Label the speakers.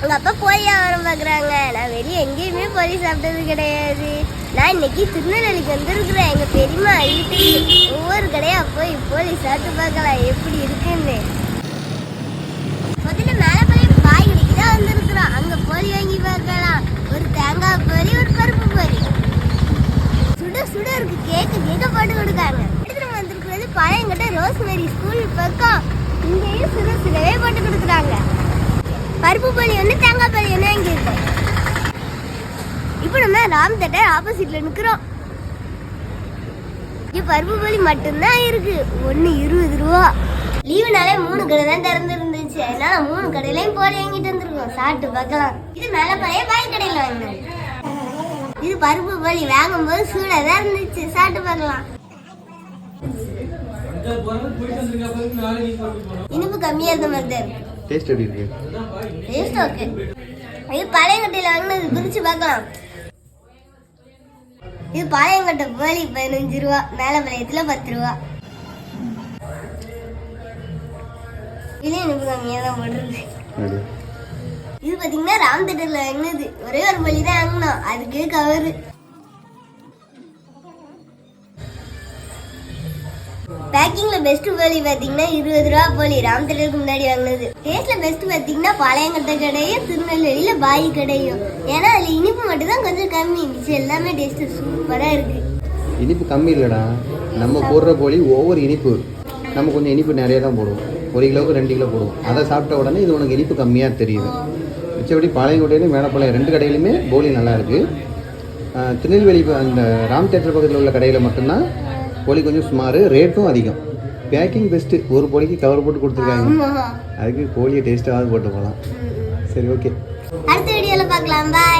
Speaker 1: உங்க அப்பா போய் வியாபாரம் பாக்குறாங்க. நான் வெளியே எங்கேயுமே போலி சாப்பிட்டது கிடையாது. நான் இன்னைக்கு திருநெல்வேலிக்கு வந்திருக்கிறேன். எங்க பெரியம்மா வீட்டுக்கு ஒவ்வொரு கடையா போய் போலி சாப்பிட்டு பார்க்கலாம் எப்படி இருக்குன்னு. முதல்ல மேலப்பாளையம் பாய் கடைக்கு தான் வந்திருக்கிறோம். அங்க போலி வாங்கி பார்க்கலாம். ஒரு தேங்காய் போலி, ஒரு பருப்பு போலி. சுட சுட இருக்கு. கேக்க போட்டு கொடுக்காங்க. அடுத்து நம்ம வந்திருக்கிறது பழையங்கிட்ட ரோஸ்மேரி ஸ்கூல் பக்கம். இங்கேயும் சுட சுடவே போட்டு கொடுக்குறாங்க. பருப்பு போலி ஒன்று, தேங்காய் போலி ஒன்று இங்கே இருக்கு. இப்போ நம்ம ராம் தேட்டர் ஆப்போசிட்ல நிற்கிறோம். இங்கே பருப்பு போலி மட்டும்தான் இருக்கு. ஒன்று 20 ரூபா. லீவுனாலே 3 கடை தான் திறந்து இருந்துச்சு. அதனால 3 கடையிலையும் போலி வாங்கிட்டு வந்துருக்கோம். சாப்பிட்டு பார்க்கலாம். இது மேலே பழைய பாய் கடையில் வாங்கினது. இது பருப்பு போலி வாங்கும்போது சூடாக தான் இருந்துச்சு. சாப்பிட்டு பார்க்கலாம். இனிப்பு கம்மியாக இருந்த மாதிரி தான் இருக்கு.
Speaker 2: டேஸ்ட் எப்படி இருக்கு?
Speaker 1: Taste okay. இது பாளையங்கட்டையில் வாங்கினது. பிரிச்சு பார்க்கலாம். இது பாளையங்கட்டை போலி 15 ரூபா. மேலப்பாளையத்துல 10 ரூபா. இது எனக்கு கம்மியாக தான் போட்டுருக்கு. இது பார்த்தீங்கன்னா ராம் தேட்டர்ல வாங்கினது. ஒரே ஒரு போலி தான் வாங்கினோம். அதுக்கு கவரு. பேக்கிங்ல பெஸ்ட் போலி பாத்தீங்கன்னா 20 ரூபா போலி. ராம் தேட்டருக்கு முன்னாடி வாங்கினது. டேஸ்ட்ல பெஸ்ட் பாத்தீங்கன்னா பாளையங்கட்டை கடையும் திருநெல்வேலியில பாய் கடையும். ஏன்னா அதுல இனிப்பு மட்டும் தான் கொஞ்சம் கம்மி. மிச்சம் எல்லாமே டேஸ்ட் சூப்பரா இருக்கு.
Speaker 2: இனிப்பு கம்மி இல்லடா. நம்ம போடுற போலி ஒவ்வொரு இனிப்பு நம்ம கொஞ்சம் இனிப்பு நிறைய தான் போடுவோம். 1 கிலோவுக்கு 2 கிலோ போடுவோம். அதை சாப்பிட்ட உடனே இது உனக்கு இனிப்பு கம்மியாக தெரியுது. மிச்சபடி பாளையங்கோட்டையிலும் மேலப்பாளையம் 2 கடையிலுமே போலி நல்லா இருக்கு. திருநெல்வேலி அந்த ராம் தேட்டர் பக்கத்தில் உள்ள கடையில் மட்டும்தான் போலி கொஞ்சம் சுமார், ரேட்டும் அதிகம். Packing best. ஒரு போலிக்கு கவர் போட்டு கொடுத்துருக்காங்க. அதுக்கு போலியை டேஸ்ட்டாவது போட்டு போகலாம். சரி, ஓகே.
Speaker 1: அடுத்த வீடியோவில் பார்க்கலாம். பாய்.